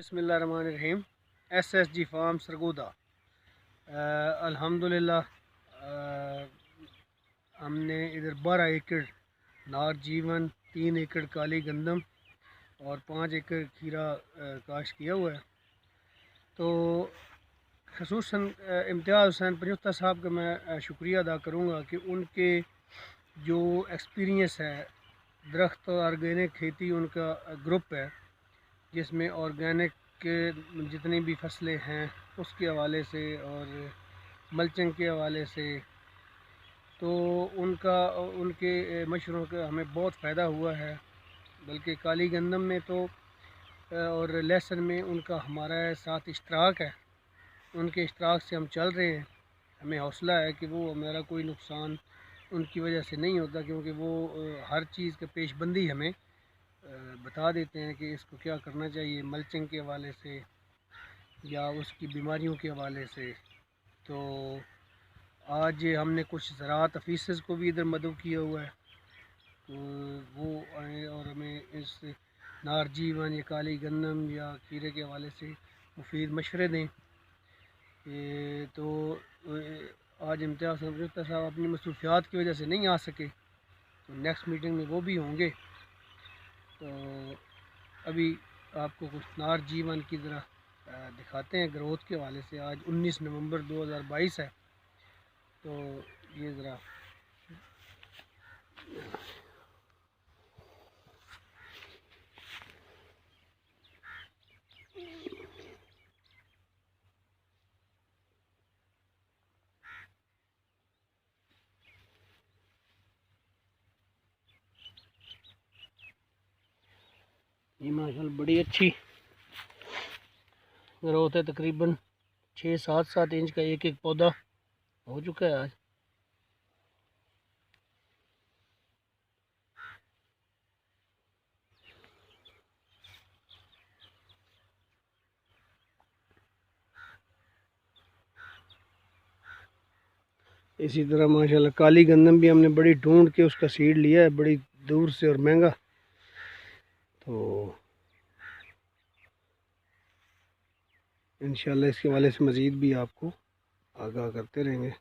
बिस्मिल्लाहिर्रहमानिर्रहीम। SSG farm Sargodha. अल्हम्दुलिल्लाह हमने इधर 12 एकड़ नार जीवन, 3 एकड़ काली गंदम और 5 एकड़ खीरा काश्त किया हुआ है। तो खसूसन इम्तियाज़ हुसैन पंजुत्ता साहब का मैं शुक्रिया अदा करूँगा कि उनके जो एक्सपीरियंस है, दरख्त और ऑर्गेनिक खेती उनका ग्रुप है, जिसमें ऑर्गेनिक के जितनी भी फसलें हैं उसके हवाले से और मल्चिंग के हवाले से, तो उनके मशवरों का हमें बहुत फ़ायदा हुआ है। बल्कि काली गंदम में तो और लहसुन में उनका हमारा साथ इश्तराक है, उनके इश्तराक से हम चल रहे हैं। हमें हौसला है कि वो हमारा कोई नुकसान उनकी वजह से नहीं होता, क्योंकि वो हर चीज़ की पेशबंदी हमें बता देते हैं कि इसको क्या करना चाहिए, मल्चिंग के हवाले से या उसकी बीमारियों के हवाले से। तो आज हमने कुछ ज़राअत ऑफिसर्स को भी इधर मदद किया हुआ है, तो वो आए और हमें इस नार जीवन या काली गंदम या खीरे के हवाले से मुफीद मशवरे दें। तो आज इम्तियाज़ साहब अपनी मसरूफियात की वजह से नहीं आ सके, तो नेक्स्ट मीटिंग में वो भी होंगे। तो अभी आपको कुछ नार जीवन की तरह दिखाते हैं ग्रोथ के हवाले से। आज 19 नवंबर 2022 है, तो ये ज़रा ये माशाल्लाह बड़ी अच्छी ग्रोथ है। तकरीबन 6-7 इंच का एक एक पौधा हो चुका है आज। इसी तरह माशाल्लाह काली गंदम भी हमने बड़ी ढूंढ के उसका सीड लिया है, बड़ी दूर से और महंगा। तो इंशाल्लाह इसके हवाले से मज़ीद भी आपको आगाह करते रहेंगे।